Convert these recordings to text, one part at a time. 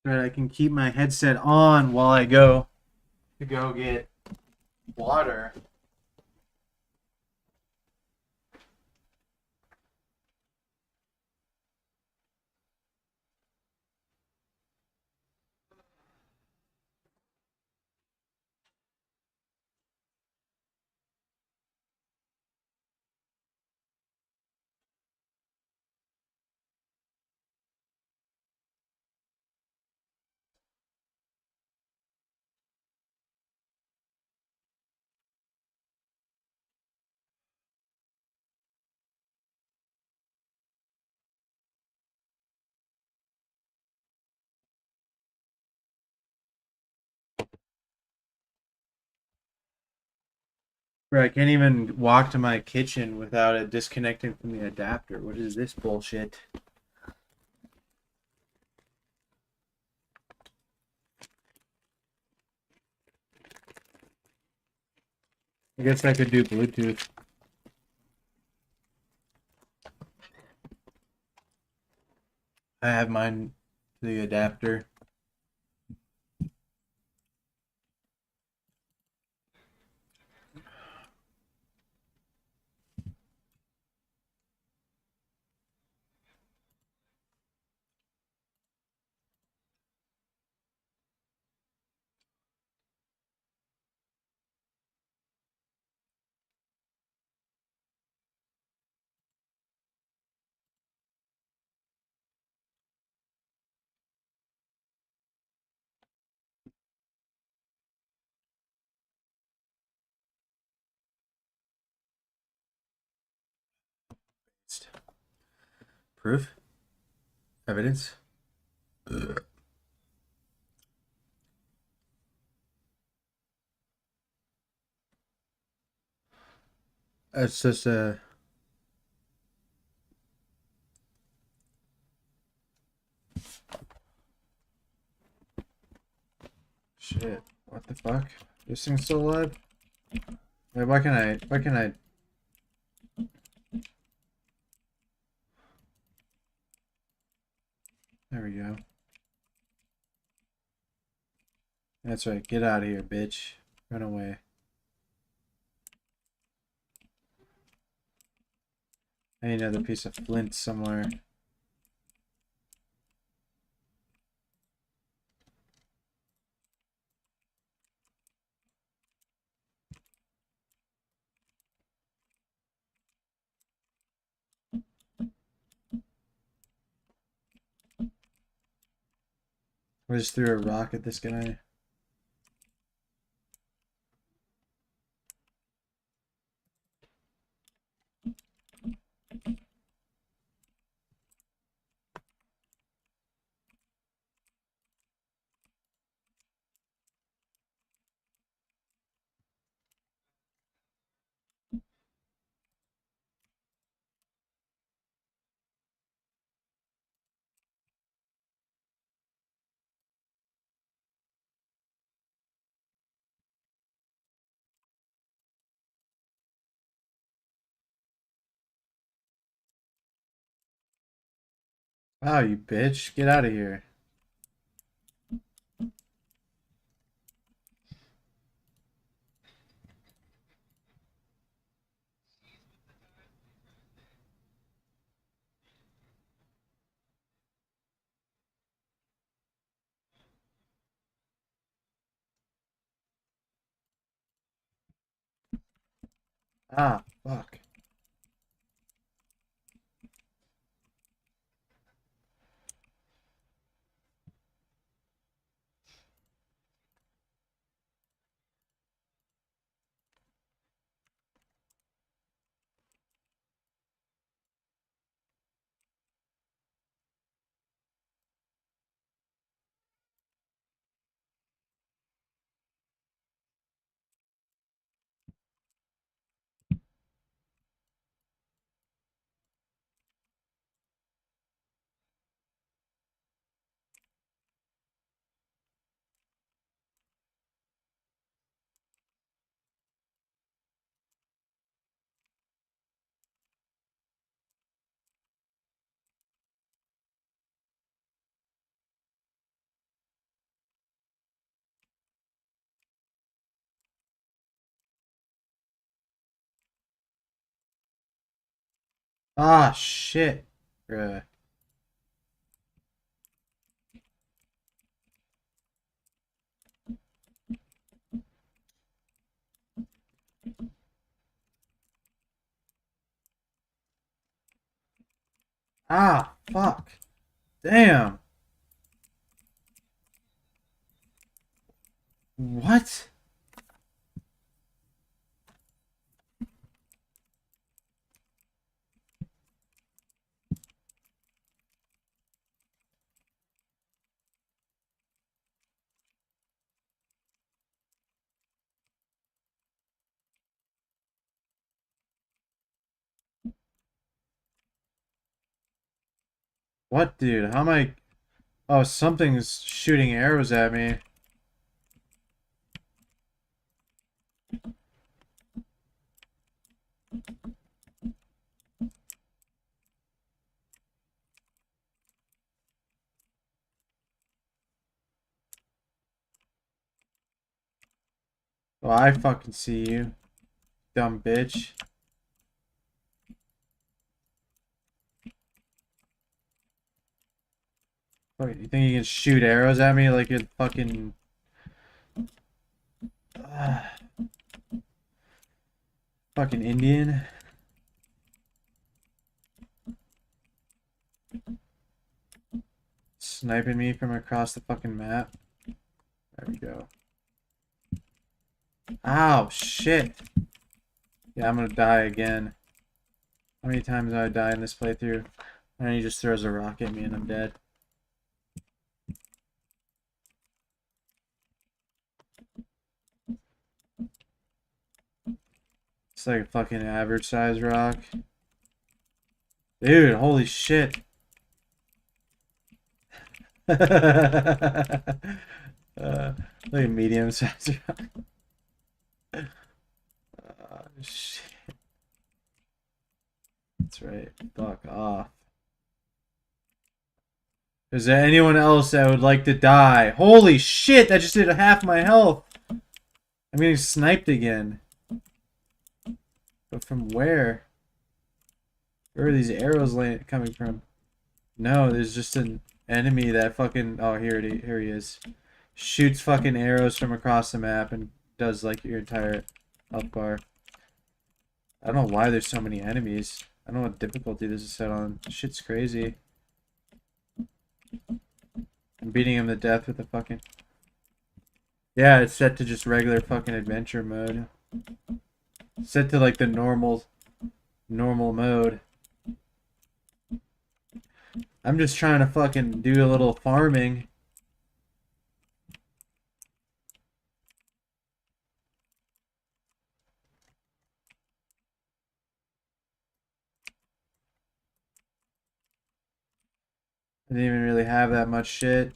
that I can keep my headset on while I go to go get water. Bro, I can't even walk to my kitchen without it disconnecting from the adapter. What is this bullshit? I guess I could do Bluetooth. I have mine to the adapter. Proof? Evidence? It's just a shit. What the fuck? This thing's still alive? Wait, why can I there we go. That's right, get out of here, bitch. Run away. I need another piece of flint somewhere. I just threw a rock at this guy. Wow, you bitch. Get out of here. Ah, fuck. Ah, shit. Bruh. Ah, fuck. Damn. What? What, dude? How am I... Oh, something's shooting arrows at me. Oh, I fucking see you, dumb bitch. Fuck, you think you can shoot arrows at me like a fucking... fucking Indian? Sniping me from across the fucking map. There we go. Ow, shit. Yeah, I'm gonna die again. How many times have I died in this playthrough? And he just throws a rock at me and I'm dead. It's like a fucking average size rock. Dude, holy shit. Like a medium size rock. Shit. That's right. Fuck off. Is there anyone else that would like to die? Holy shit, that just did half my health. I'm getting sniped again. But from where? Where are these arrows coming from? No, there's just an enemy that fucking... Oh, here he is. Shoots fucking arrows from across the map and does like your entire health bar. I don't know why there's so many enemies. I don't know what difficulty this is set on. Shit's crazy. I'm beating him to death with a fucking... Yeah, it's set to just regular fucking adventure mode. It's set to like the normal mode. I'm just trying to fucking do a little farming. I didn't even really have that much shit.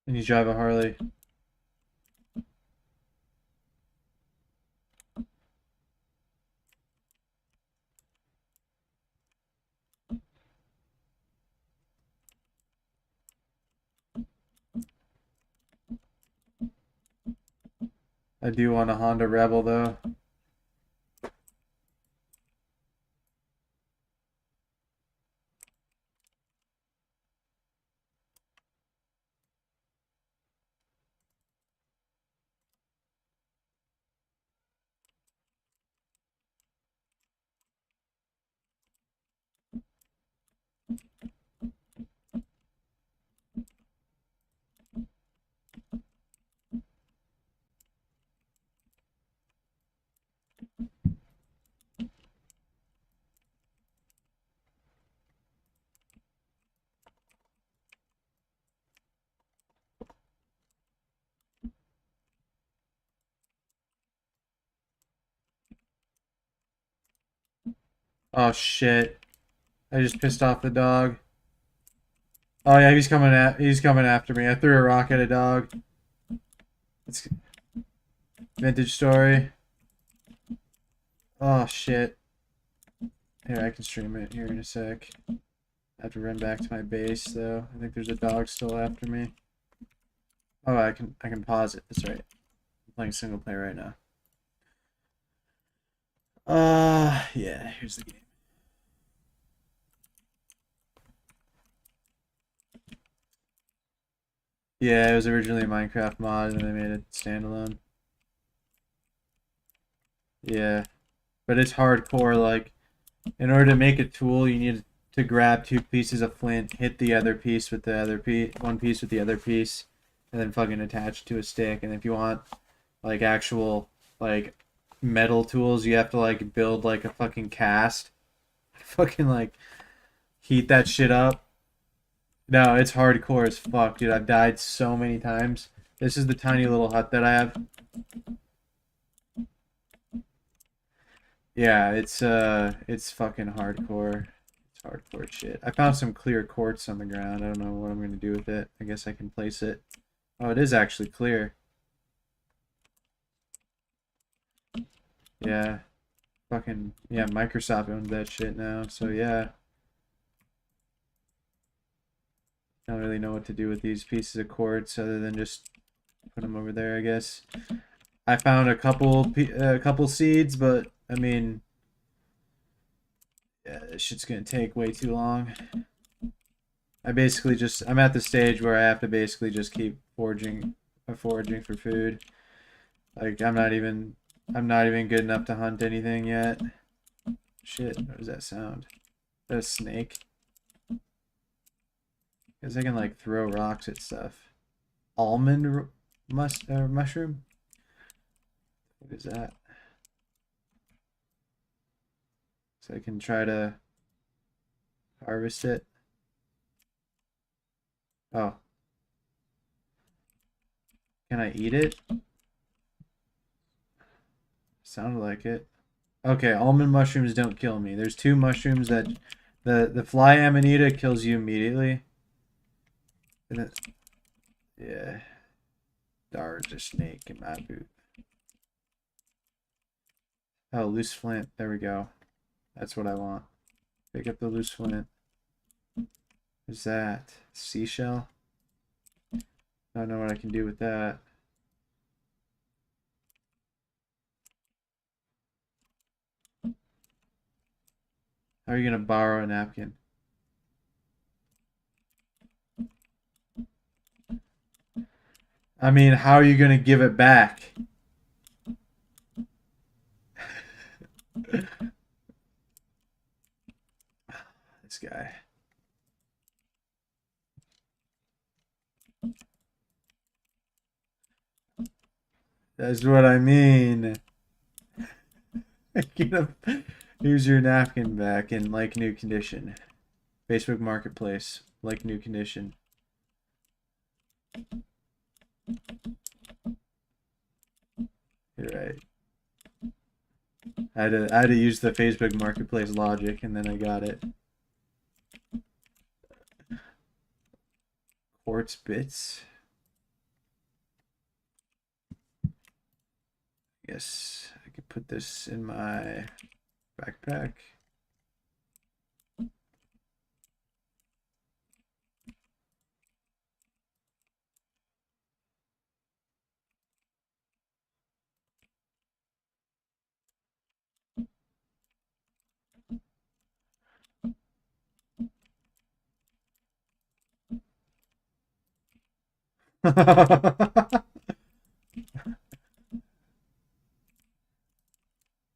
And you drive a Harley. I do want a Honda Rebel though. Oh shit. I just pissed off the dog. Oh yeah, he's coming after me. I threw a rock at a dog. It's vintage story. Oh shit. Here, I can stream it here in a sec. I have to run back to my base though. I think there's a dog still after me. Oh, I can pause it. That's right. I'm playing single player right now. Yeah, here's the game. Yeah, it was originally a Minecraft mod and then they made it standalone. Yeah. But it's hardcore, like, in order to make a tool, you need to grab two pieces of flint, hit the other piece with the other piece, one piece with the other piece, and then fucking attach it to a stick. And if you want, like, actual, like, metal tools, you have to, like, build, like, a fucking cast. Fucking, like, heat that shit up. No, it's hardcore as fuck, dude. I've died so many times. This is the tiny little hut that I have. Yeah, it's fucking hardcore. It's hardcore shit. I found some clear quartz on the ground. I don't know what I'm gonna do with it. I guess I can place it. Oh, it is actually clear. Yeah. Fucking yeah, Microsoft owns that shit now, so yeah. Don't really know what to do with these pieces of quartz other than just put them over there, I guess. I found a couple seeds, but I mean, yeah, this shit's gonna take way too long. I'm at the stage where I have to basically just keep foraging for food. Like I'm not even good enough to hunt anything yet. Shit, what does that sound? Is that a snake? Because I can like throw rocks at stuff. Mushroom? What is that? So I can try to harvest it. Oh. Can I eat it? Sounded like it. Okay, almond mushrooms don't kill me. There's two mushrooms that the fly amanita kills you immediately. And then, yeah. There's a snake in my boot. Oh, loose flint. There we go. That's what I want. Pick up the loose flint. What's that? Seashell? I don't know what I can do with that. How are you gonna borrow a napkin? I mean, how are you gonna give it back? This guy. That's what I mean. Here's your napkin back in like new condition. Facebook Marketplace, like new condition. You're right. I had to use the Facebook Marketplace logic, and then I got it. Quartz bits. Yes, I could put this in my backpack.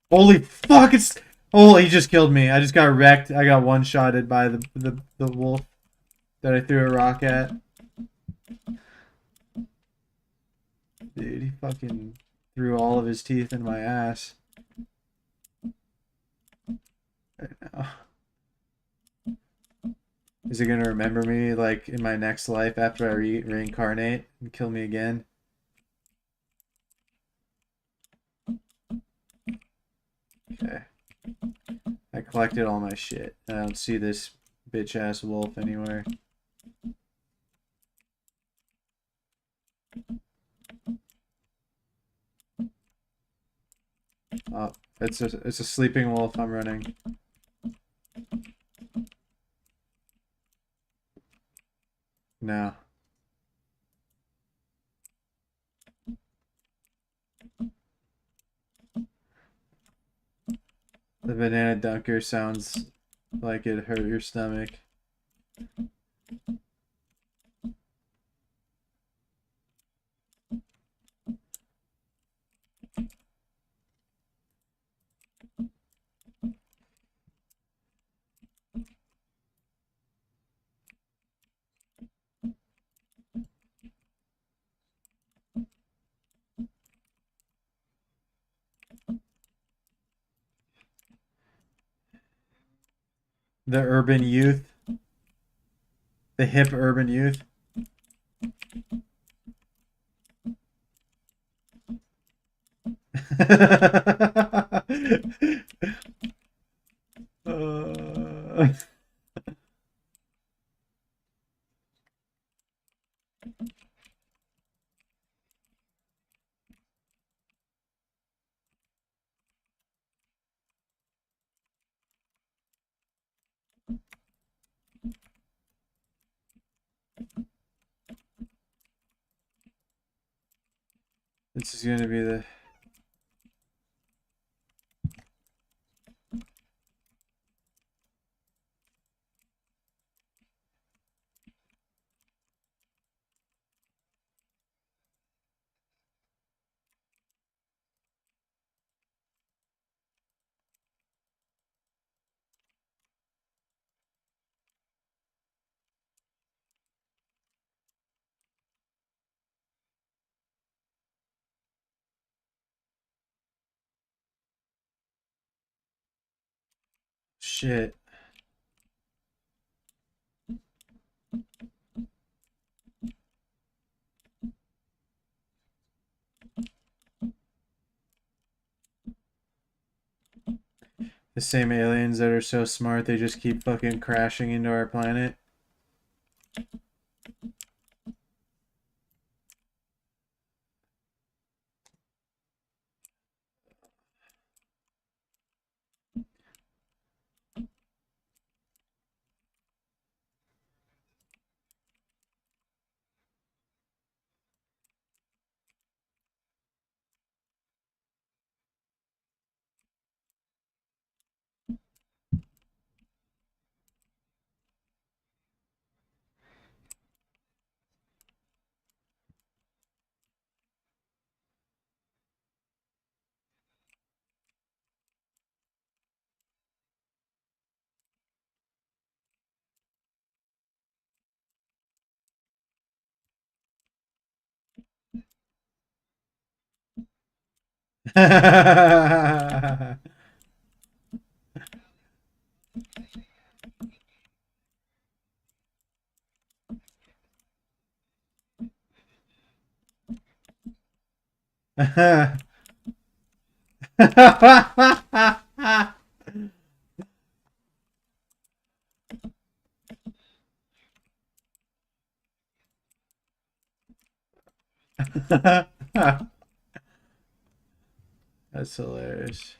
Holy fuck! It's oh, he just killed me. I just got wrecked. I got one-shotted by the wolf that I threw a rock at. Dude, he fucking threw all of his teeth in my ass. Right now. Is he gonna remember me like in my next life after I reincarnate and kill me again? Okay. I collected all my shit. I don't see this bitch ass wolf anywhere. Oh, it's a sleeping wolf. I'm running. No. The banana dunker sounds like it hurt your stomach. The urban youth. The hip urban youth. uh... This is gonna be the... Shit. The same aliens that are so smart they just keep fucking crashing into our planet. That's hilarious.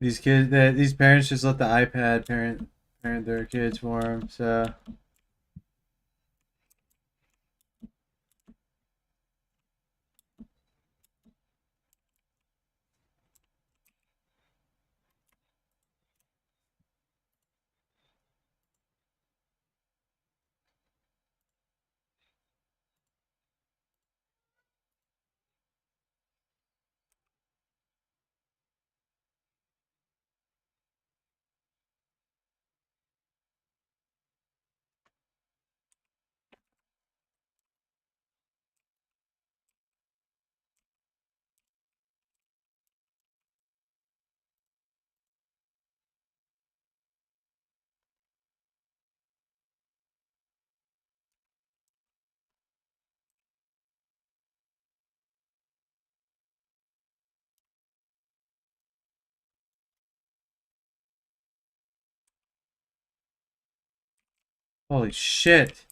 These parents just let the iPad parent their kids for them. So holy shit,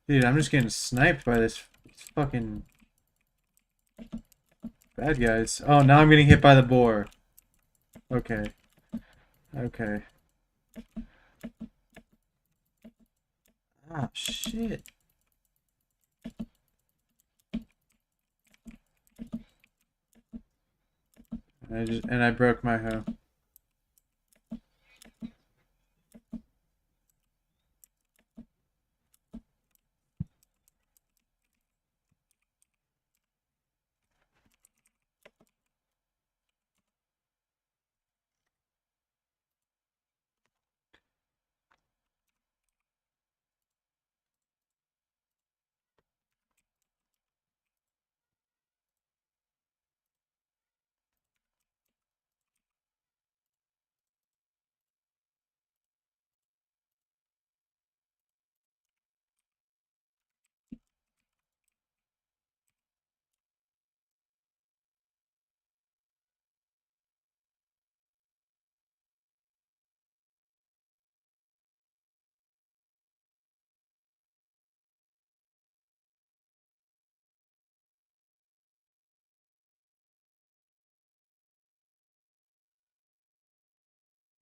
dude! I'm just getting sniped by these fucking bad guys. Oh, now I'm getting hit by the boar. Okay, okay. Ah, shit. I broke my hoe.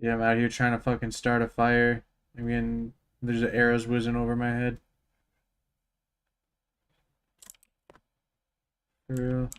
Yeah, I'm out here trying to fucking start a fire. I mean, there's arrows whizzing over my head. For real.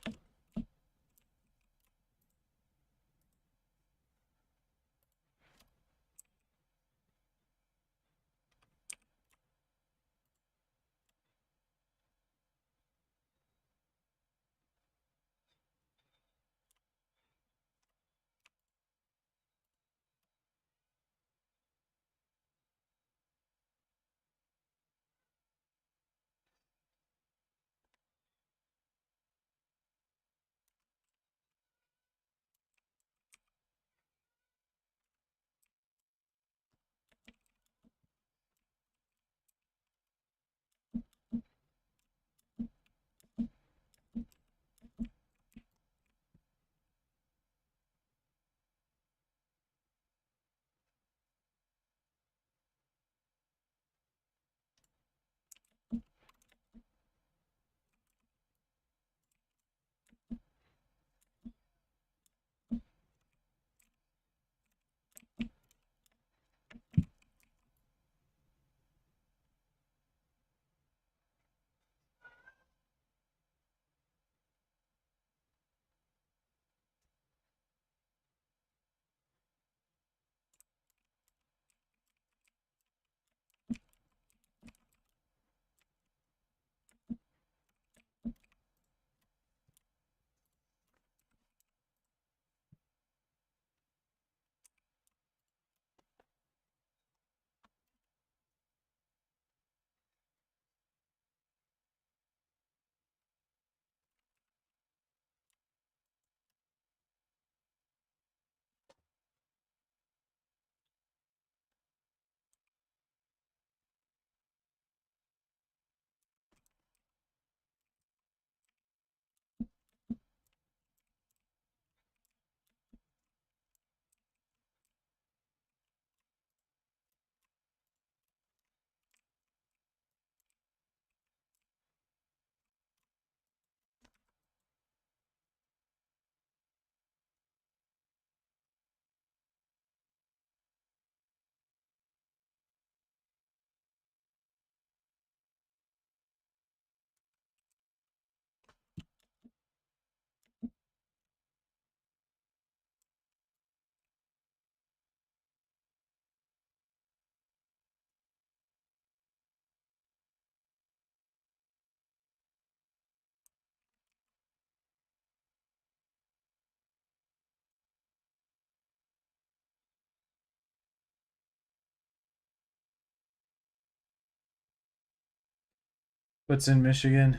What's in Michigan?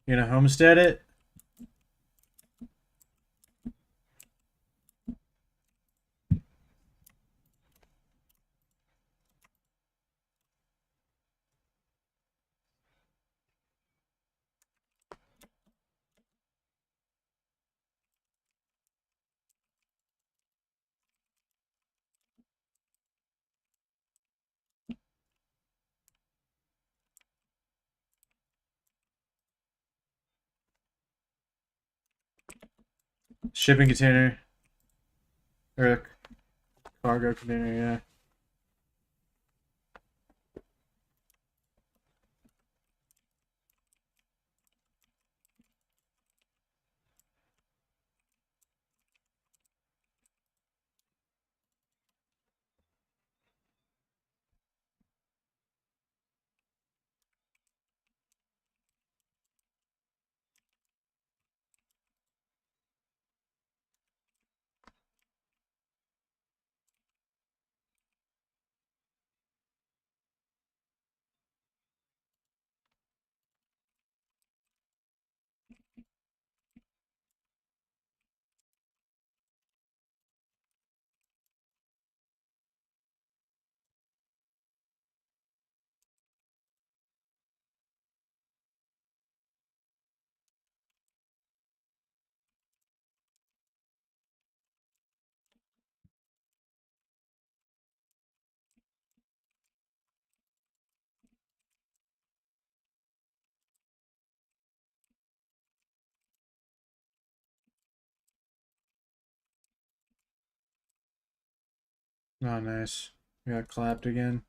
You gonna homestead it? Shipping container. Or a cargo container, yeah. Oh, nice. We got clapped again.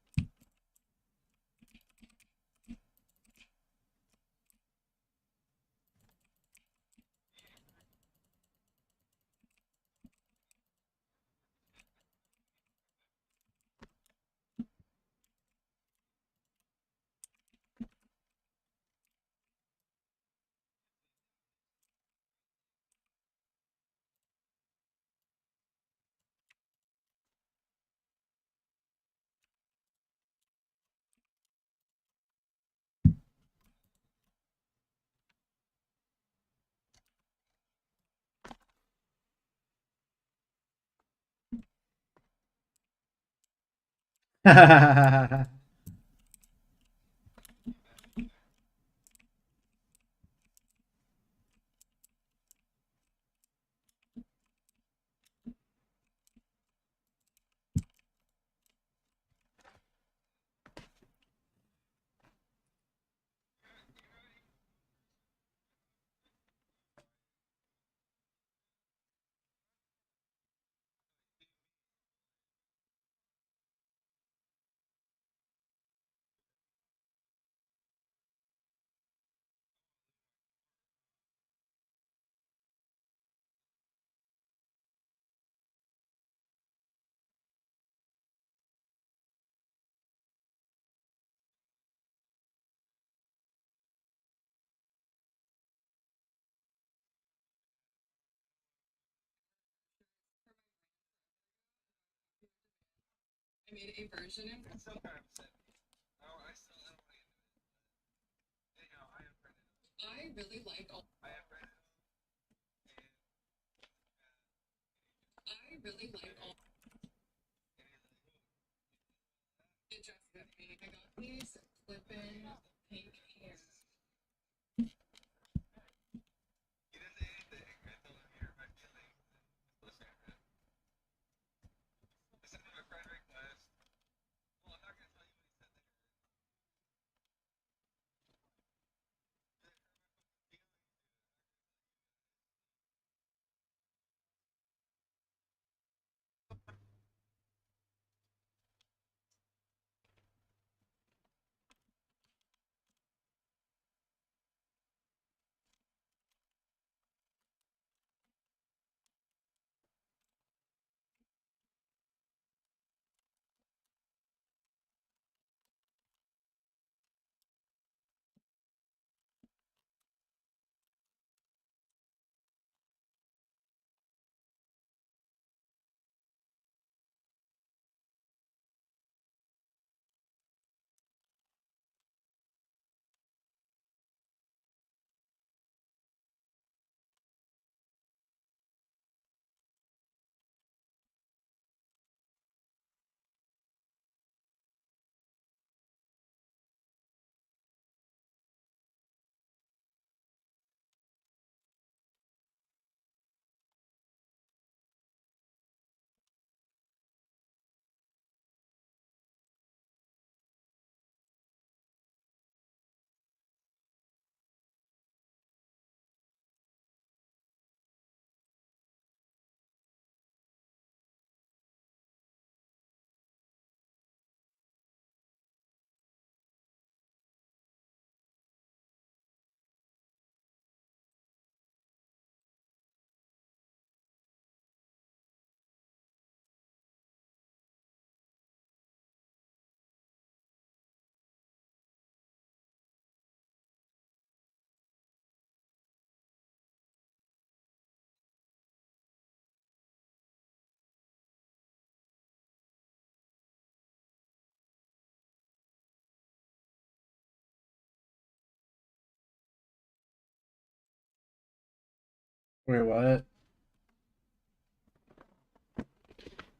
Wait, what?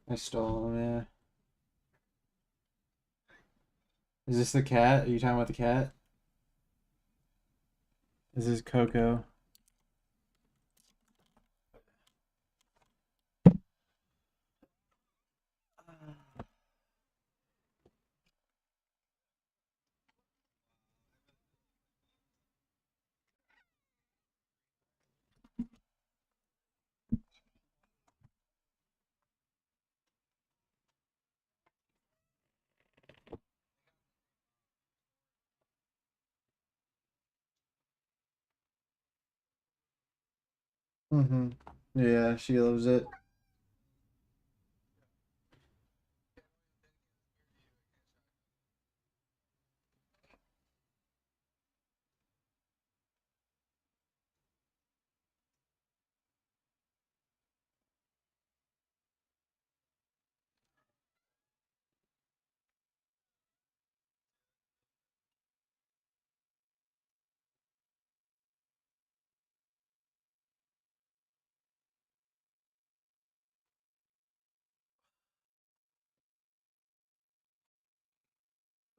I stole him, yeah. Is this the cat? Are you talking about the cat? This is Coco. Mm-hmm. Yeah, she loves it.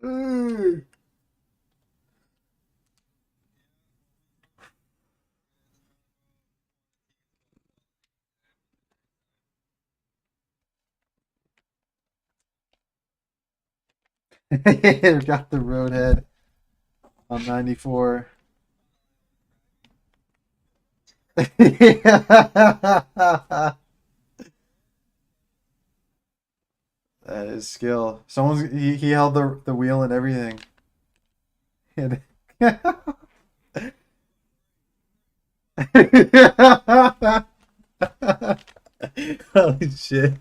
Mm. Got the roadhead on 94. That is skill. He held the wheel and everything. Holy shit.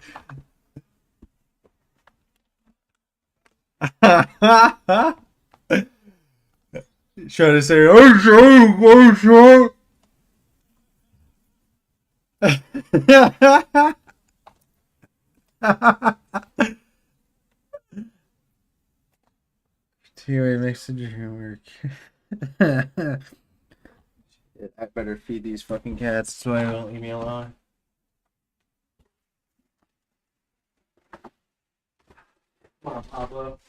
Trying to say, oh, shit, oh, shit. Two-way makes the dream work. I better feed these fucking cats so they won't leave me alone. Come on, Pablo.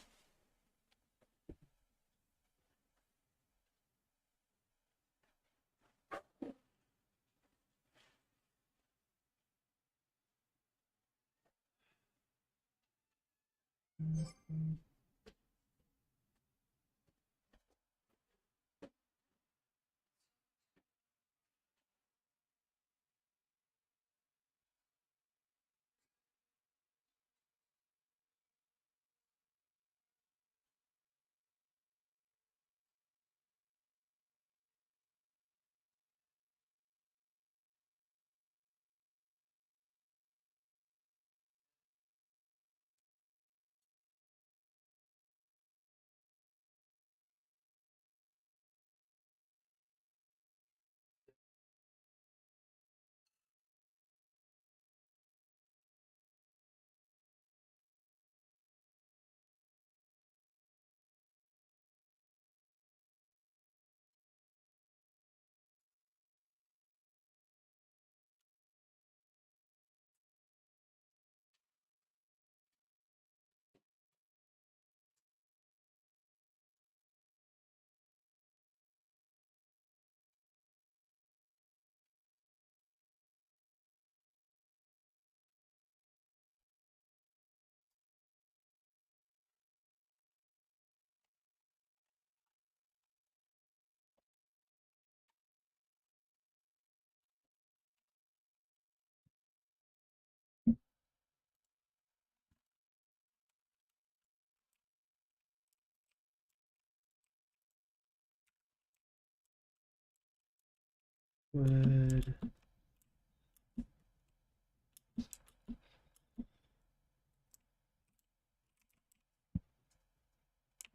Wood.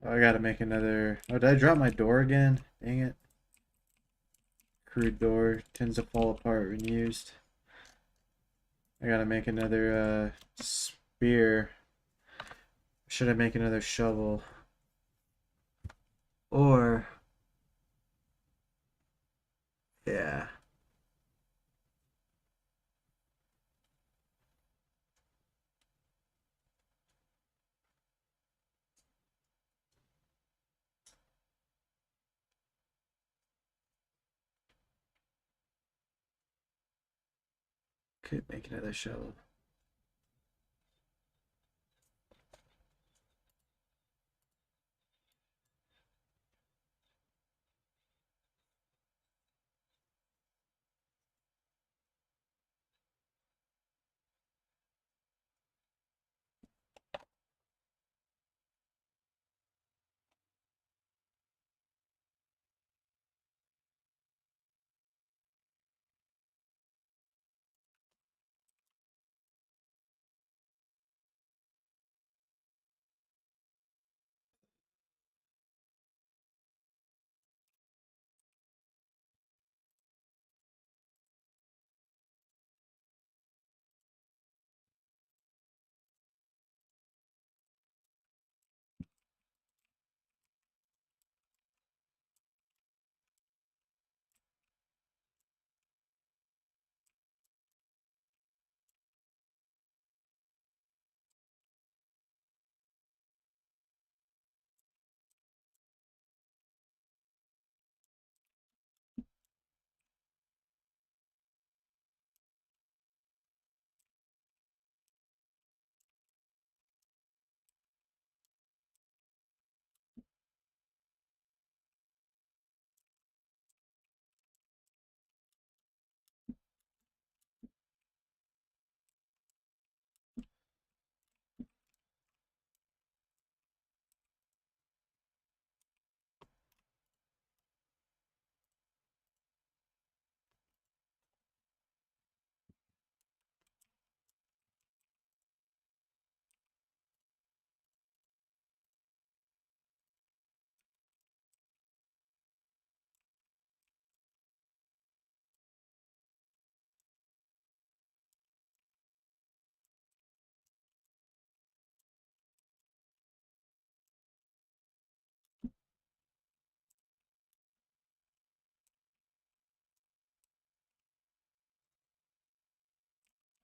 Oh, I gotta make another. Oh, did I drop my door again? Dang it. Crude door tends to fall apart when used. I gotta make another spear. Should I make another shovel? Or, yeah. Could make another shovel.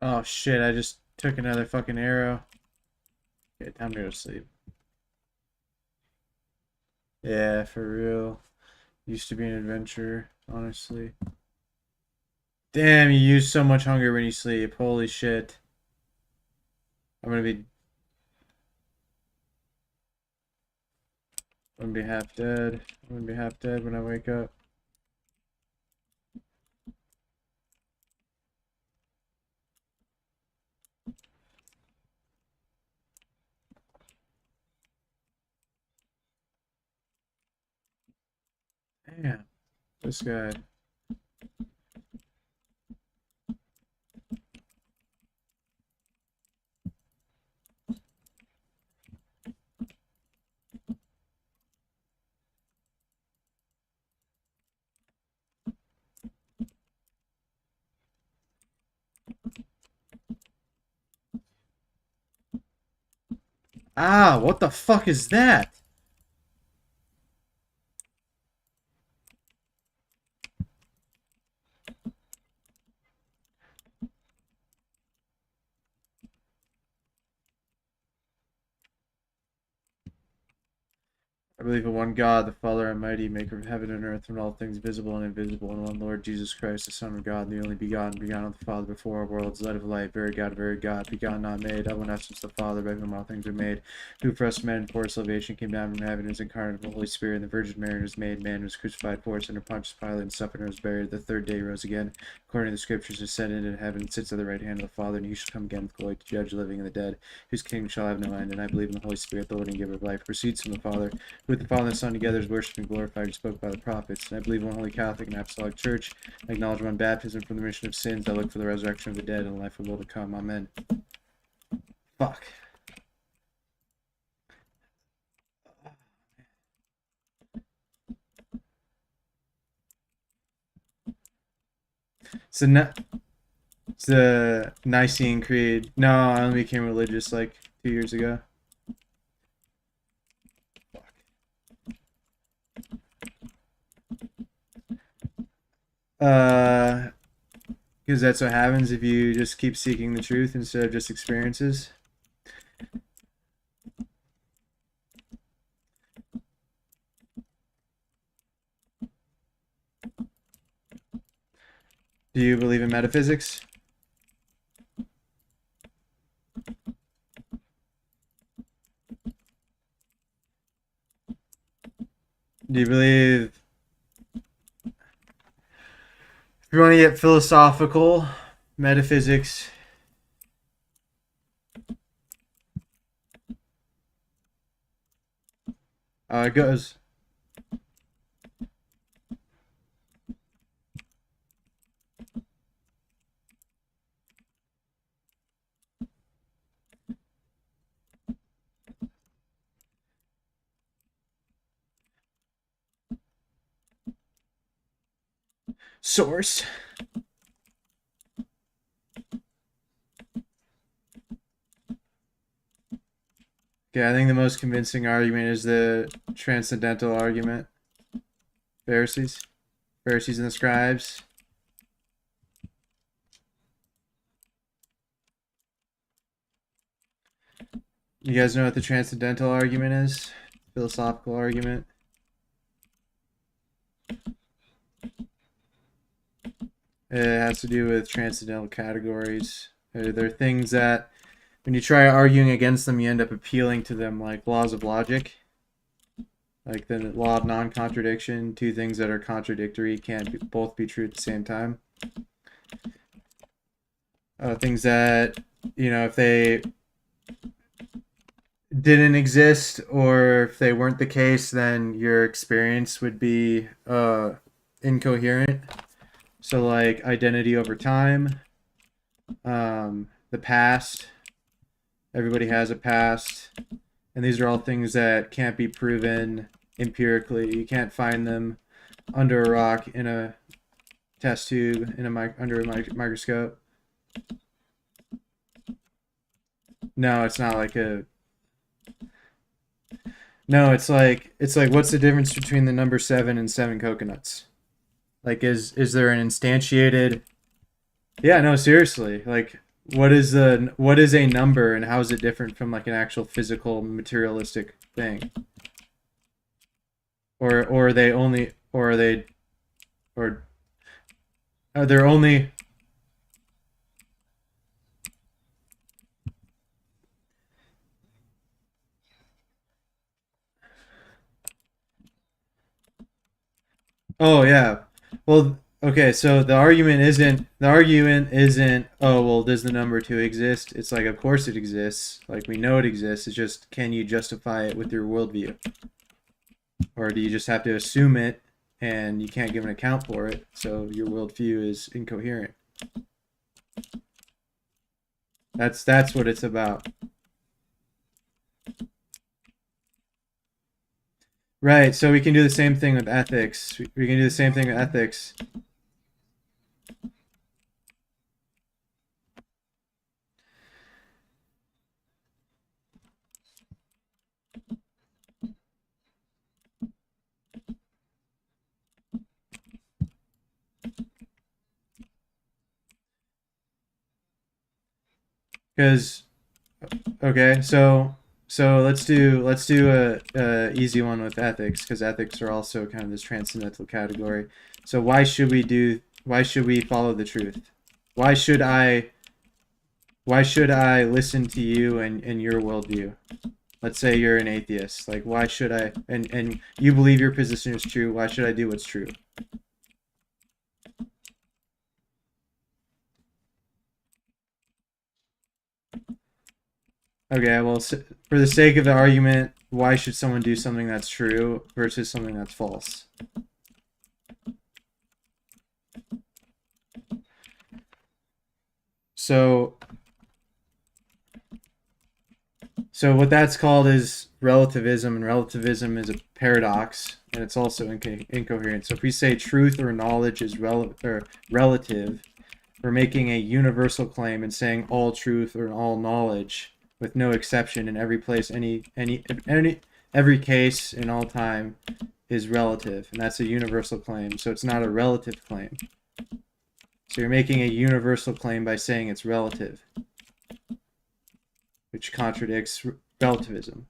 Oh shit, I just took another fucking arrow. Okay, time to go to sleep. Yeah, for real. Used to be an adventurer, honestly. Damn, you use so much hunger when you sleep. Holy shit. I'm gonna be half dead. I'm gonna be half dead when I wake up. Damn, this guy. Ah, what the fuck is that? I believe in one God, the Father Almighty, maker of heaven and earth, and all things visible and invisible, and one Lord Jesus Christ, the Son of God, the only begotten, begotten of the Father before all worlds, light of light, very God, begotten, not made, of one essence, the Father, by whom all things are made, who for us men, for salvation, came down from heaven, is incarnate of the Holy Spirit, and the Virgin Mary was made man, was crucified for us under Pontius Pilate, and suffered and was buried. The third day rose again, according to the Scriptures, ascended into heaven, and sits at the right hand of the Father, and he shall come again with glory to judge the living and the dead, whose kingdom shall have no end. And I believe in the Holy Spirit, the Lord and giver of life, proceeds from the Father, with the Father and the Son together is worshipped and glorified and spoke by the prophets. And I believe in one holy Catholic and Apostolic Church. I acknowledge one baptism for the remission of sins. I look for the resurrection of the dead and the life of the world to come. Amen. Fuck. So it's the Nicene Creed. No, I only became religious like 2 years ago. Uh, because that's what happens if you just keep seeking the truth instead of just experiences. Do you believe in metaphysics? Do you believe, if you want to get philosophical, metaphysics, it goes, source. Okay, I think the most convincing argument is the transcendental argument. Pharisees and the scribes. You guys know what the transcendental argument is? Philosophical argument. It has to do with transcendental categories. They're things that, when you try arguing against them, you end up appealing to them, like laws of logic. Like the law of non-contradiction. Two things that are contradictory can't both be true at the same time. Things that, you know, if they didn't exist or if they weren't the case, then your experience would be incoherent. So like identity over time, the past. Everybody has a past, and these are all things that can't be proven empirically. You can't find them under a rock, in a test tube, in under a microscope. No, it's not like a. No, it's like what's the difference between the number 7 and 7 coconuts? Like, is there an instantiated? Yeah, no, seriously. Like, what is a number, and how is it different from like an actual physical materialistic thing? Or are they only, or are they, or are there only? Oh yeah. Well, okay, so the argument isn't, oh well, does the number 2 exist? It's like, of course it exists. Like, we know it exists. It's just, can you justify it with your worldview? Or do you just have to assume it and you can't give an account for it, so your worldview is incoherent? That's what it's about. Right, so we can do the same thing with ethics. We can do the same thing with ethics. Because, okay, so let's do a easy one with ethics, because ethics are also kind of this transcendental category. So why should we follow the truth? Why should I listen to you and your worldview? Let's say you're an atheist. Like, why should I, and you believe your position is true, why should I do what's true? Okay, well, for the sake of the argument, why should someone do something that's true versus something that's false? So what that's called is relativism, and relativism is a paradox, and it's also incoherent. So if we say truth or knowledge is relative, we're making a universal claim and saying all truth or all knowledge, with no exception, in every place, every case, in all time, is relative, and that's a universal claim. So it's not a relative claim. So you're making a universal claim by saying it's relative, which contradicts relativism.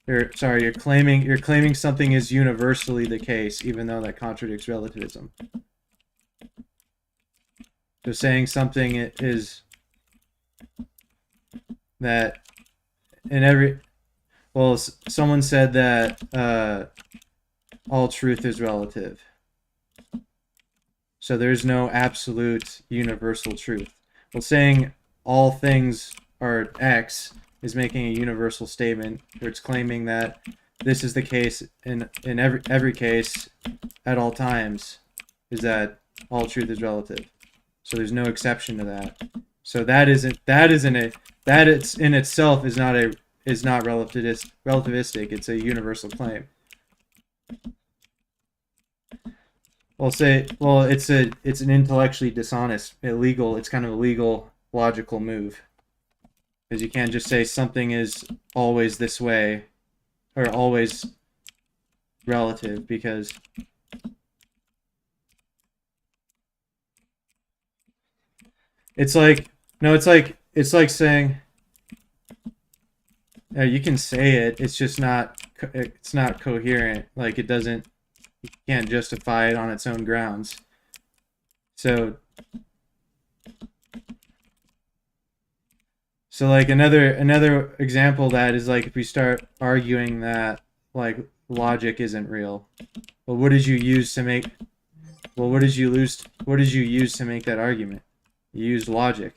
You're claiming something is universally the case, even though that contradicts relativism. So saying something is that in every well, someone said that all truth is relative. So there's no absolute universal truth. Well, saying all things are X is making a universal statement, where it's claiming that this is the case in every case at all times, is that all truth is relative. So there's no exception to that. So that it's in itself is not relativistic. It's a universal claim. It's an intellectually dishonest, illegal. It's kind of a legal, logical move, because you can't just say something is always this way or always relative, because it's like no, it's like saying you can say it. It's just not coherent. Like it doesn't. You can't justify it on its own grounds. So like another example of that is like if we start arguing that like logic isn't real. Well, what did you use to make? Well, what did you use to make that argument? You used logic.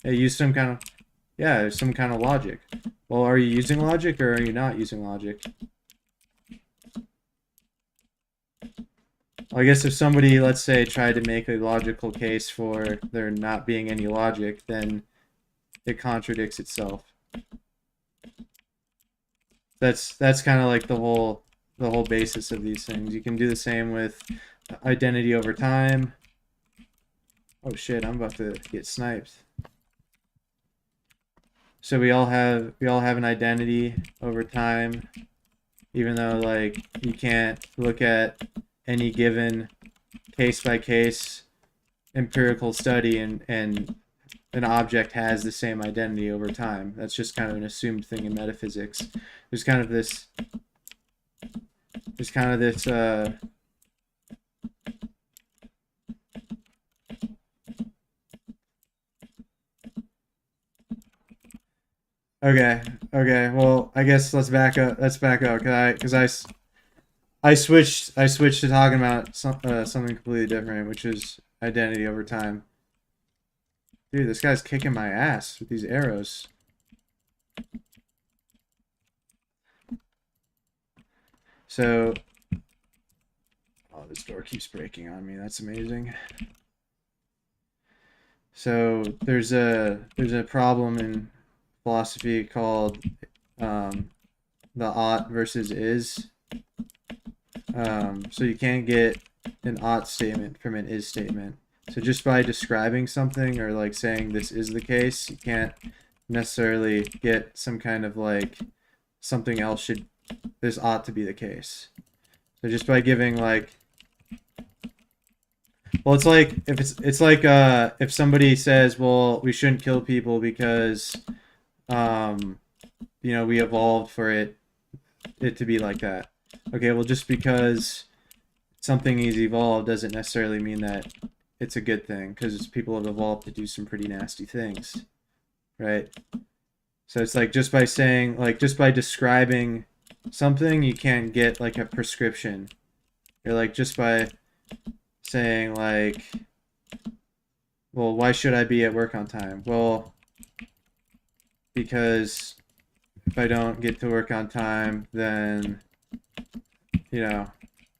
You used some kind of logic. Well, are you using logic or are you not using logic? Well, I guess if somebody, let's say, tried to make a logical case for there not being any logic, then it contradicts itself. That's kind of like the whole basis of these things. You can do the same with identity over time. Oh shit, I'm about to get sniped. So we all have an identity over time, even though like you can't look at any given case by case empirical study and an object has the same identity over time. That's just kind of an assumed thing in metaphysics. There's kind of this okay, well, I guess let's back up, because I switched to talking about something completely different, which is identity over time. Dude, this guy's kicking my ass with these arrows. So, oh, this door keeps breaking on me. That's amazing. So there's a problem in philosophy called the ought versus is. So you can't get an ought statement from an is statement. So just by describing something or like saying this is the case, you can't necessarily get some kind of like something else this ought to be the case. So just by giving like, well, it's like if somebody says, well, we shouldn't kill people because we evolved for it to be like that. Okay, well, just because something is evolved doesn't necessarily mean that it's a good thing, because people have evolved to do some pretty nasty things, right? So it's like just by describing something, you can't get like a prescription. Or like just by saying like, well, why should I be at work on time? Well, because if I don't get to work on time, then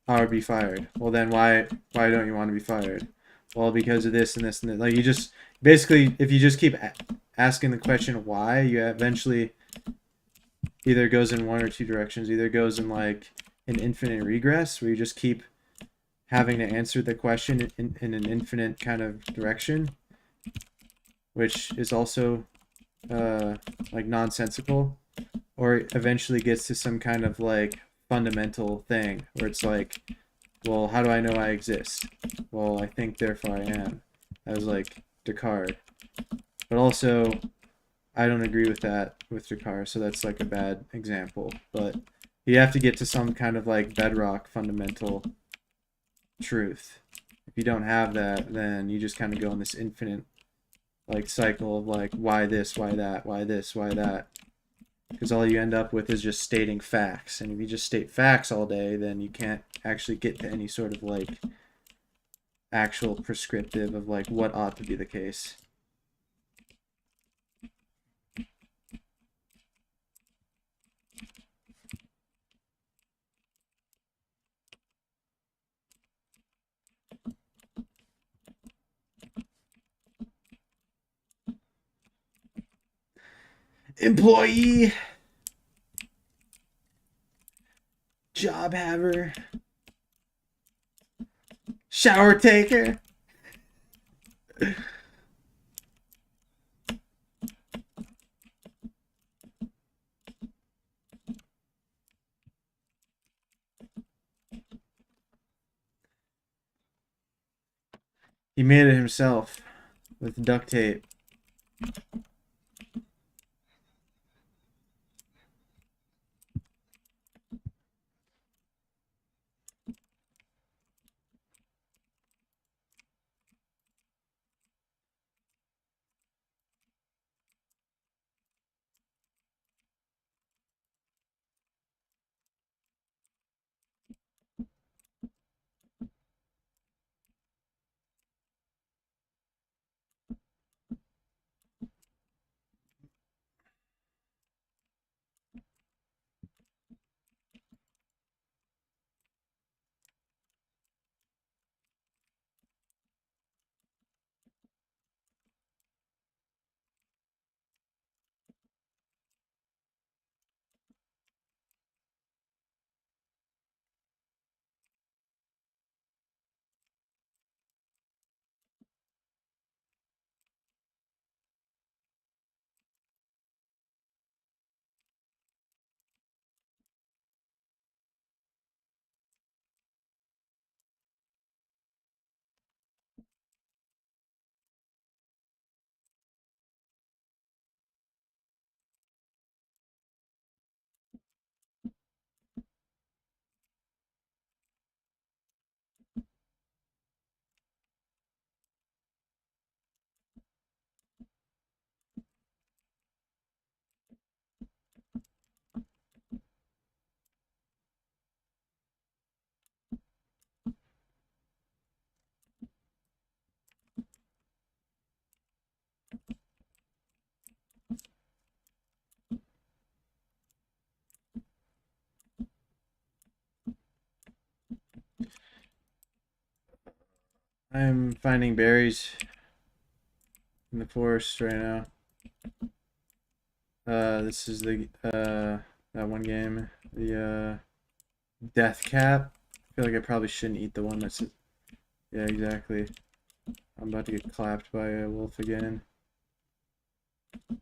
I would be fired. Well, then why don't you want to be fired? Well, because of this and this and that. Like, you just basically, if you just keep asking the question why, you eventually either goes in one or two directions. Either goes in like an infinite regress, where you just keep having to answer the question in an infinite kind of direction, which is also like nonsensical, or eventually gets to some kind of like fundamental thing where it's like, well, how do I know I exist? Well, I think, therefore I am. That was like Descartes. But also, I don't agree with that with Descartes, so that's like a bad example. But you have to get to some kind of like bedrock fundamental truth. If you don't have that, then you just kind of go in this infinite like cycle of like, why this, why that, why this, why that. Because all you end up with is just stating facts. And if you just state facts all day, then you can't actually get to any sort of like actual prescriptive of like what ought to be the case. Employee, job haver, shower taker. He made it himself with duct tape. I'm finding berries in the forest right now. This is the that one game, the death cap. I feel like I probably shouldn't eat the one that's, yeah, exactly. I'm about to get clapped by a wolf again. What's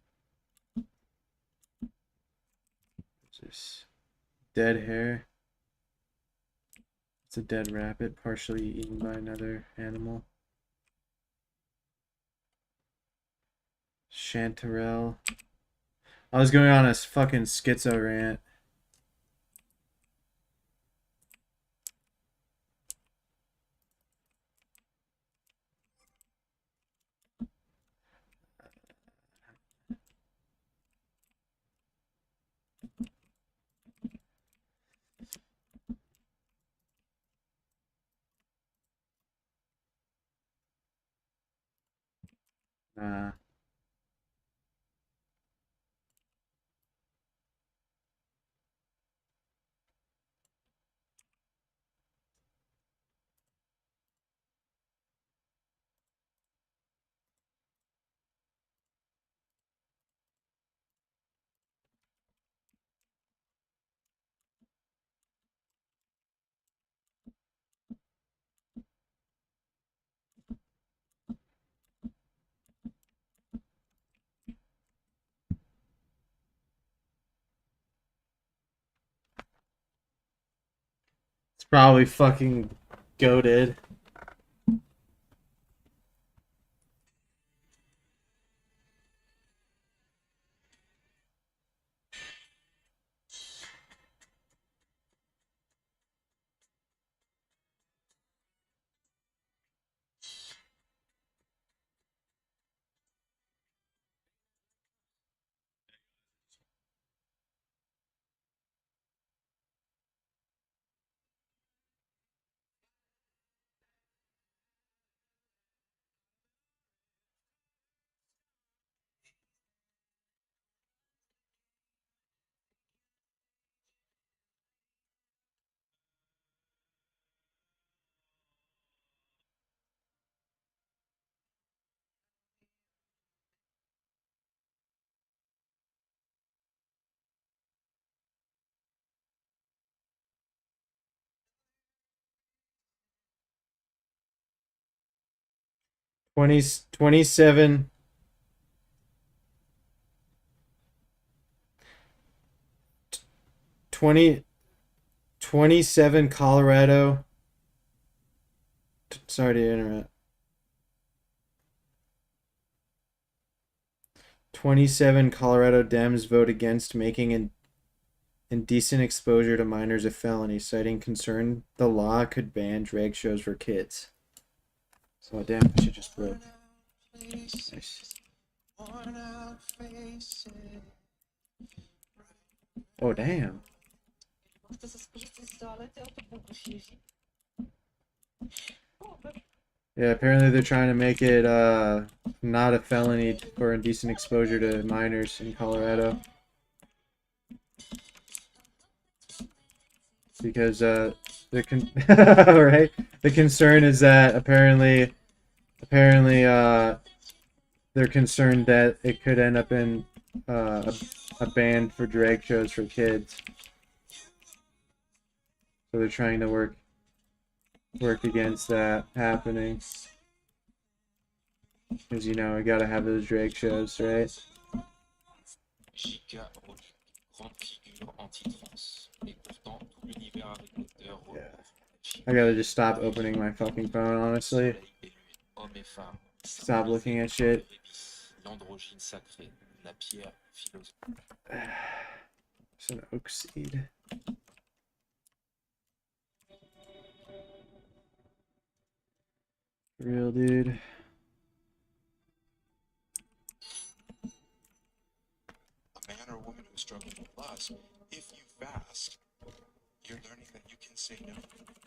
this? Dead hair. It's a dead rabbit, partially eaten by another animal. Chanterelle. I was going on a fucking schizo rant. Uh, it's probably fucking goated. 27 20 27 Colorado. Sorry to interrupt. 27 Colorado Dems vote against making indecent exposure to minors a felony, citing concern the law could ban drag shows for kids. So damn, that shit just broke. Nice. Oh damn. Yeah, apparently they're trying to make it not a felony for indecent exposure to minors in Colorado. Because right? The concern is that apparently they're concerned that it could end up in a ban for drag shows for kids. So they're trying to work against that happening. Because you know, we gotta have those drag shows, right? Yeah. I gotta just stop opening my fucking phone, honestly. Stop looking at shit. It's an oak seed. Real dude. A man or woman who's struggling with lust, if you fast, you're learning that you can say no.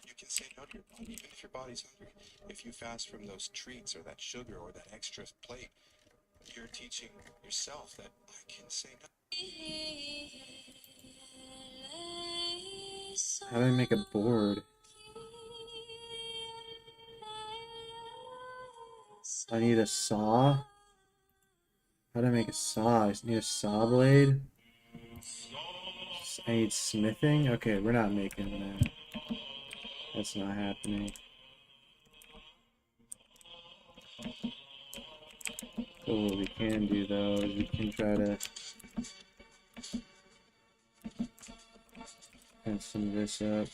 You can say no to your body, even if your body's hungry. If you fast from those treats or that sugar or that extra plate, you're teaching yourself that I can say no. How do I make a board? I need a saw? How do I make a saw? I just need a saw blade? I need smithing? Okay, we're not making that. That's not happening. So what we can do though is we can try to add some of this up.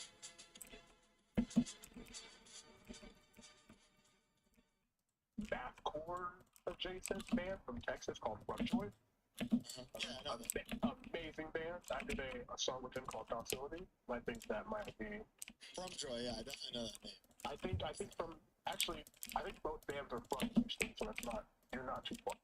Backcore adjacent band from Texas called Lovejoy. Amazing band. I did a song with him called Docility. I think that might be Lovejoy, yeah, I definitely know that name. I think both bands are from Houston, so you're not too far.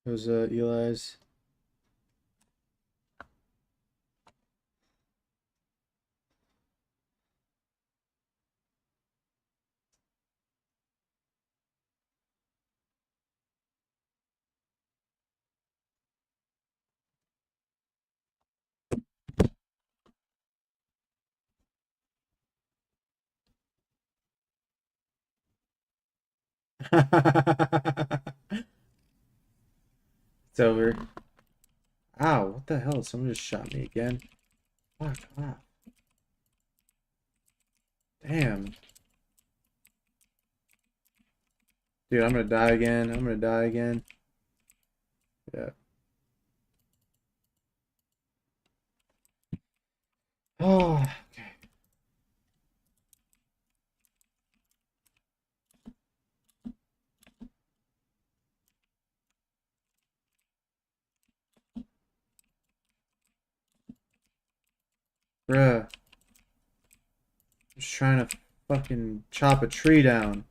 Those Eli's. It's over. Ow, what the hell? Someone just shot me again. Fuck off. Damn. Dude, I'm gonna die again. I'm gonna die again. Yeah. Oh, okay. Bruh. Just trying to fucking chop a tree down.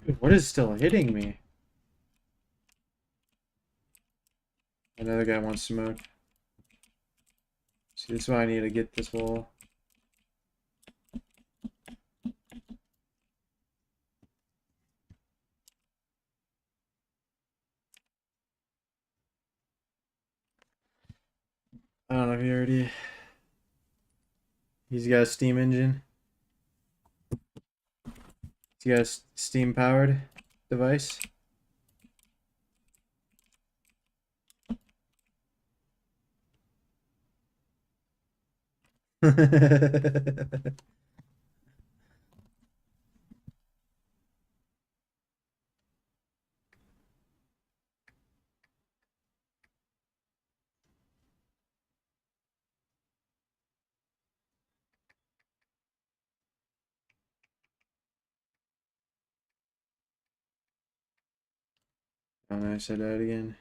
Dude, what is still hitting me? Another guy wants smoke. See, this is why I need to get this wall. I don't know if he already... He's got a steam engine. He's got a steam-powered device. Oh, no, I said that again.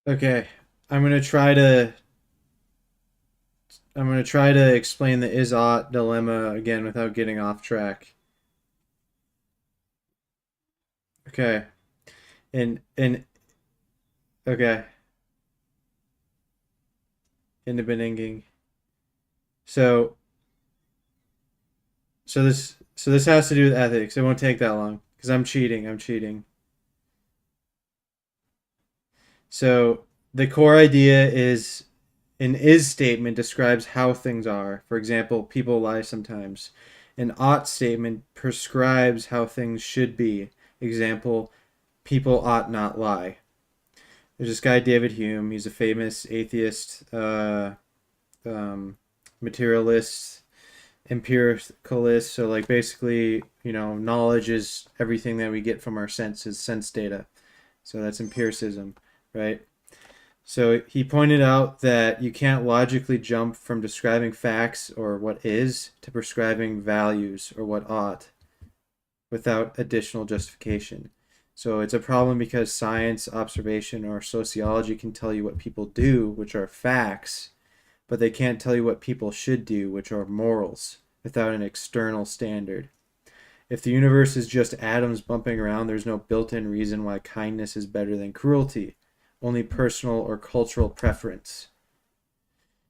Okay, I'm gonna try to explain the is-ought dilemma again without getting off track. Okay. In okay. In the Beninging. So this has to do with ethics. It won't take that long because I'm cheating. I'm cheating. So the core idea is an is statement describes how things are. For example, people lie sometimes. An ought statement prescribes how things should be. Example, people ought not lie. There's this guy, David Hume. He's a famous atheist, um, materialist, empiricalist. So, like, basically, knowledge is everything that we get from our senses, sense data. So that's empiricism, right? So he pointed out that you can't logically jump from describing facts or what is to prescribing values or what ought without additional justification. So it's a problem because science, observation, or sociology can tell you what people do, which are facts, but they can't tell you what people should do, which are morals, without an external standard. If the universe is just atoms bumping around, there's no built-in reason why kindness is better than cruelty, only personal or cultural preference.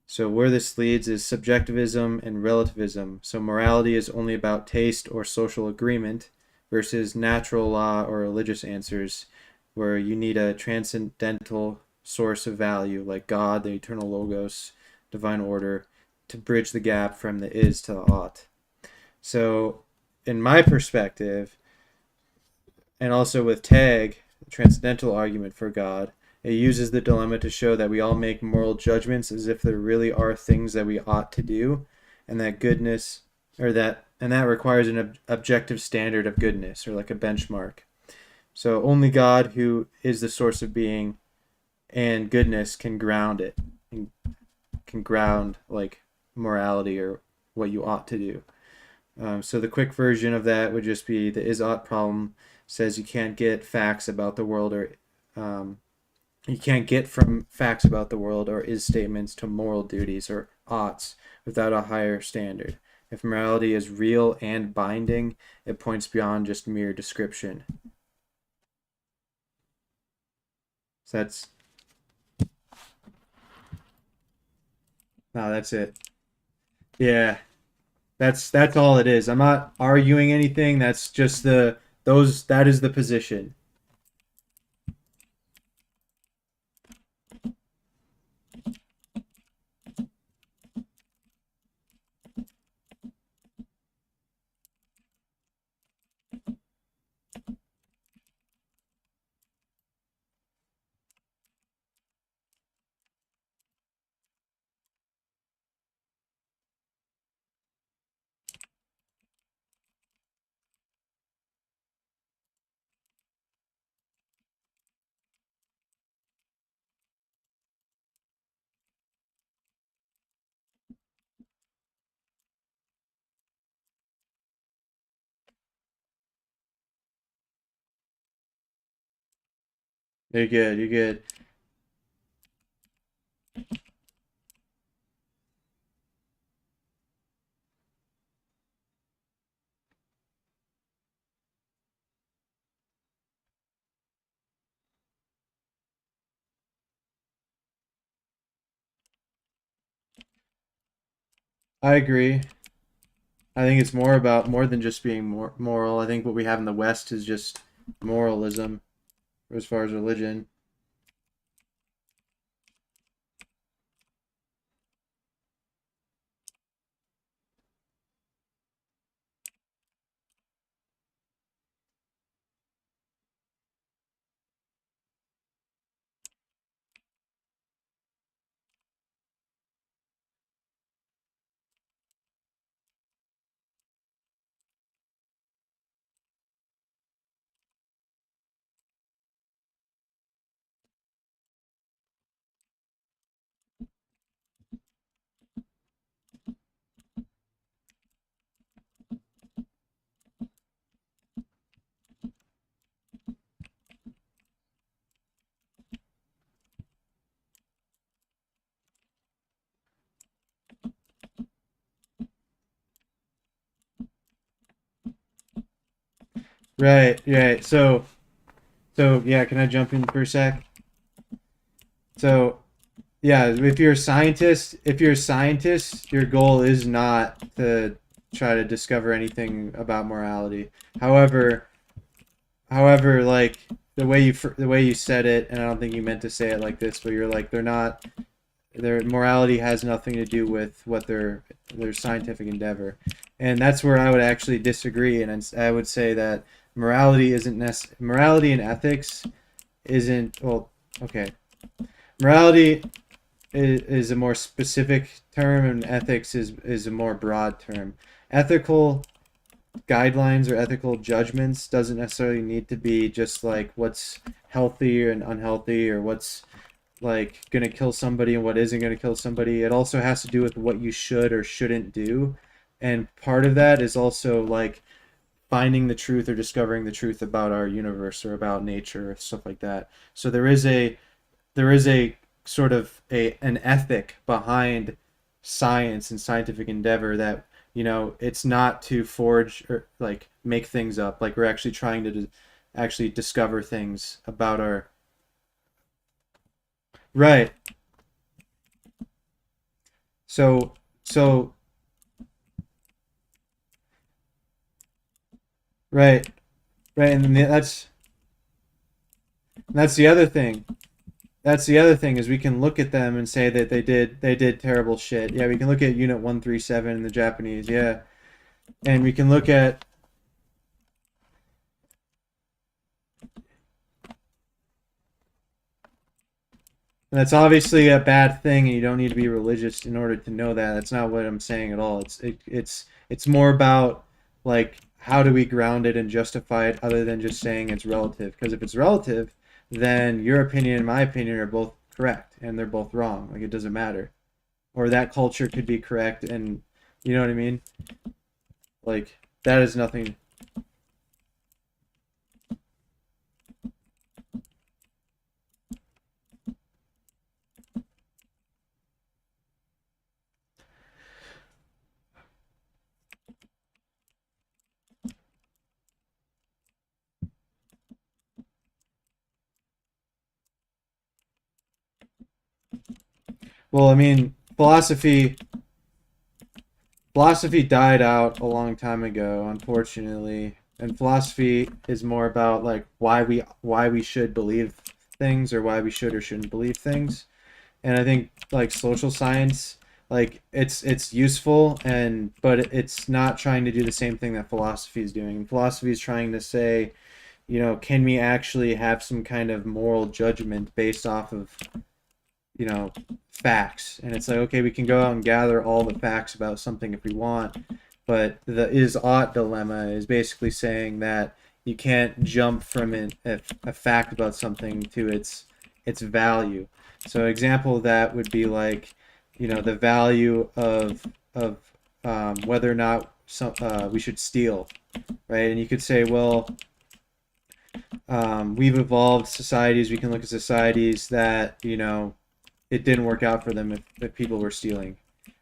So where this leads is subjectivism and relativism. So morality is only about taste or social agreement versus natural law or religious answers where you need a transcendental source of value like God, the eternal logos, divine order, to bridge the gap from the is to the ought. So in my perspective, and also with Tag, the transcendental argument for God, it uses the dilemma to show that we all make moral judgments as if there really are things that we ought to do, and that goodness, and that requires an objective standard of goodness, or like a benchmark. So only God, who is the source of being and goodness, can ground it, and can ground like morality or what you ought to do. So the quick version of that would just be the is-ought problem says you can't get facts about the world or you can't get from facts about the world or is statements to moral duties or oughts without a higher standard. If morality is real and binding, it points beyond just mere description. So that's it. Yeah. That's all it is. I'm not arguing anything. That's just that is the position. You're good. You're good. I agree. I think it's more than just being moral. I think what we have in the West is just moralism as far as religion. Right, right. So yeah, can I jump in for a sec? So yeah, if you're a scientist, your goal is not to try to discover anything about morality. However, like the way you said it, and I don't think you meant to say it like this, but you're like they're not their morality has nothing to do with what their scientific endeavor, and that's where I would actually disagree, and I would say that morality and ethics isn't well. Okay, morality is a more specific term, and ethics is a more broad term. Ethical guidelines or ethical judgments doesn't necessarily need to be just like what's healthy and unhealthy or what's like gonna kill somebody and what isn't gonna kill somebody. It also has to do with what you should or shouldn't do, and part of that is also like finding the truth or discovering the truth about our universe or about nature or stuff like that. So there is a sort of a an ethic behind science and scientific endeavor that it's not to forge or like make things up. Like we're actually trying to actually discover things about our right. So so right, right, and that's the other thing. That's the other thing is we can look at them and say that they did terrible shit. Yeah, we can look at Unit 137 in the Japanese. Yeah, and we can look at that's obviously a bad thing, and you don't need to be religious in order to know that. That's not what I'm saying at all. It's more about like how do we ground it and justify it, other than just saying it's relative. Because if it's relative, then your opinion and my opinion are both correct, and they're both wrong. Like it doesn't matter. Or that culture could be correct, and you know what I mean. Like that is nothing. Well, I mean, philosophy died out a long time ago, unfortunately. And philosophy is more about like why we should believe things or why we should or shouldn't believe things. And I think like social science, like it's useful, and but it's not trying to do the same thing that philosophy is doing. Philosophy is trying to say, can we actually have some kind of moral judgment based off of facts? And it's like, okay, we can go out and gather all the facts about something if we want, but the is ought dilemma is basically saying that you can't jump from a fact about something to its value. So an example of that would be like the value of whether or not we should steal, right? And you could say, well, We've evolved societies. We can look at societies that, it didn't work out for them if people were stealing.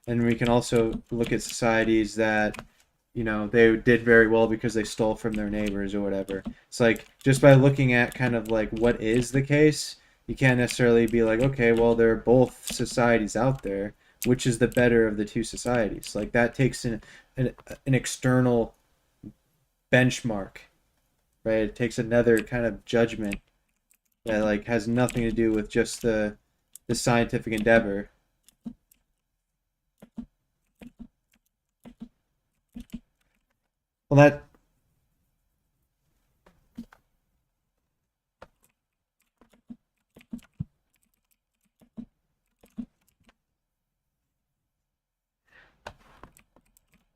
And we can also look at societies that, they did very well because they stole from their neighbors or whatever. It's like just by looking at kind of like what is the case, you can't necessarily be like, okay, well, there are both societies out there. Which is the better of the two societies? Like that takes an external benchmark, right? It takes another kind of judgment that like has nothing to do with just the scientific endeavor. Well,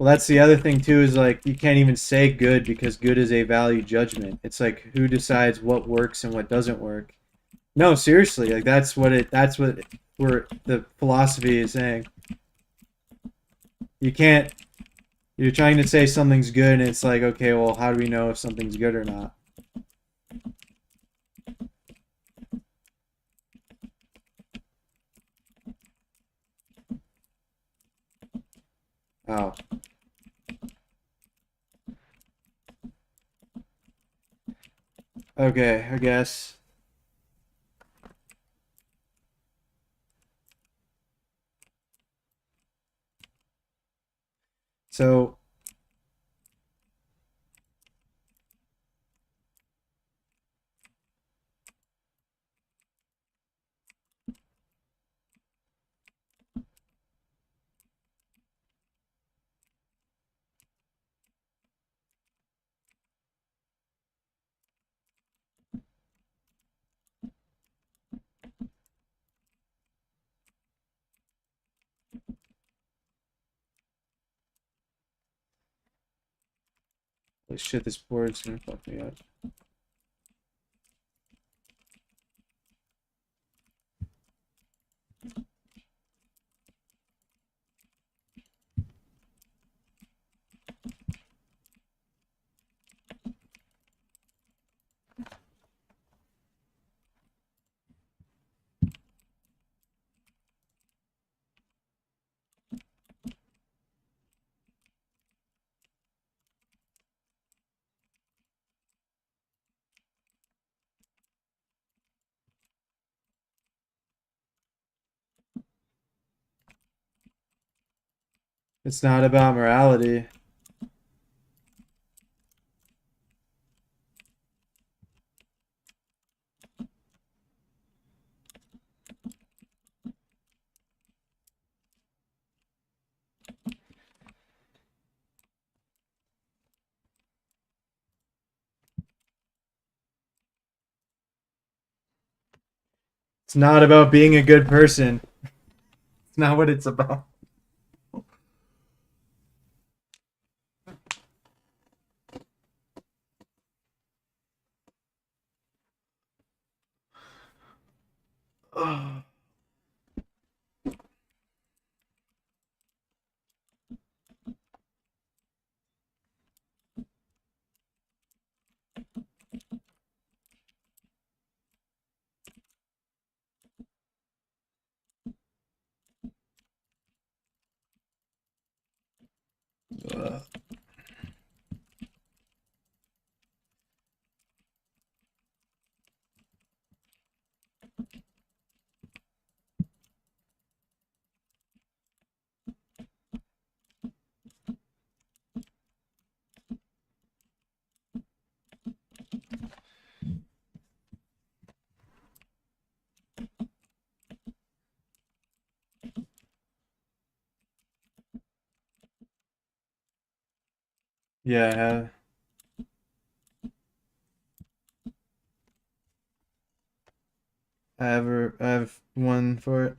that's the other thing too is like you can't even say good because good is a value judgment. It's like who decides what works and what doesn't work. No, seriously, like that's what where the philosophy is saying. You can't you're trying to say something's good and it's like, okay, well, how do we know if something's good or not? Oh. Okay, I guess. So holy shit, this board's gonna fuck me up. It's not about morality. It's not about being a good person. It's not what it's about. Yeah, I have one for it.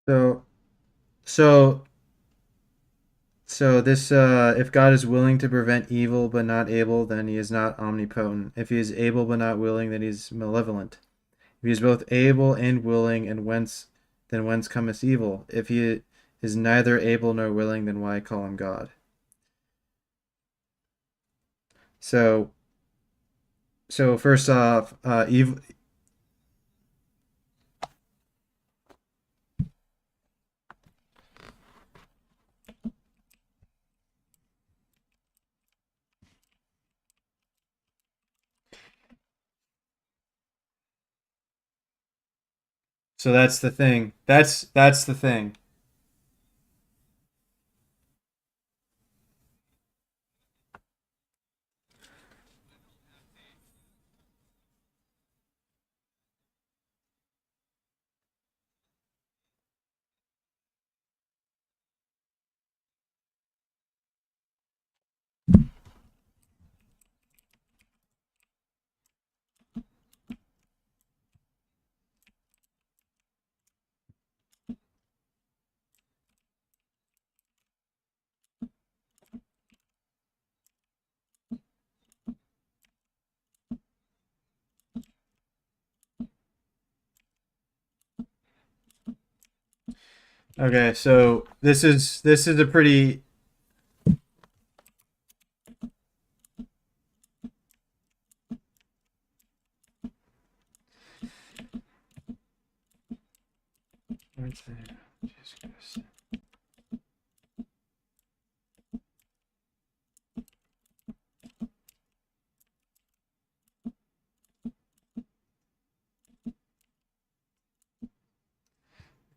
So, so, so this, if God is willing to prevent evil but not able, then he is not omnipotent. If he is able but not willing, then he is malevolent. If he is both able and willing, and then whence cometh evil? If he is neither able nor willing, then why call him God? So, so first off, evil. So that's the thing. That's the thing. Okay, so this is a pretty.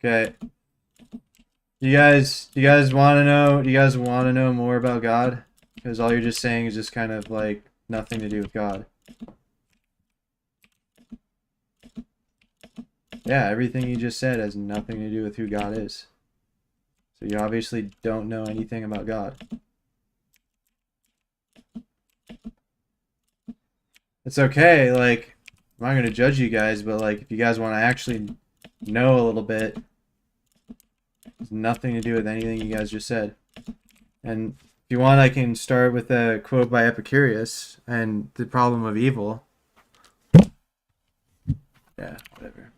Okay, do you guys want to know? Do you guys want to know more about God? Because all you're just saying is just kind of like nothing to do with God. Yeah, everything you just said has nothing to do with who God is. So you obviously don't know anything about God. It's okay, like, I'm not gonna judge you guys, but like, if you guys want to actually know a little bit, it's nothing to do with anything you guys just said. And if you want, I can start with a quote by Epicurus and the problem of evil. Yeah, whatever.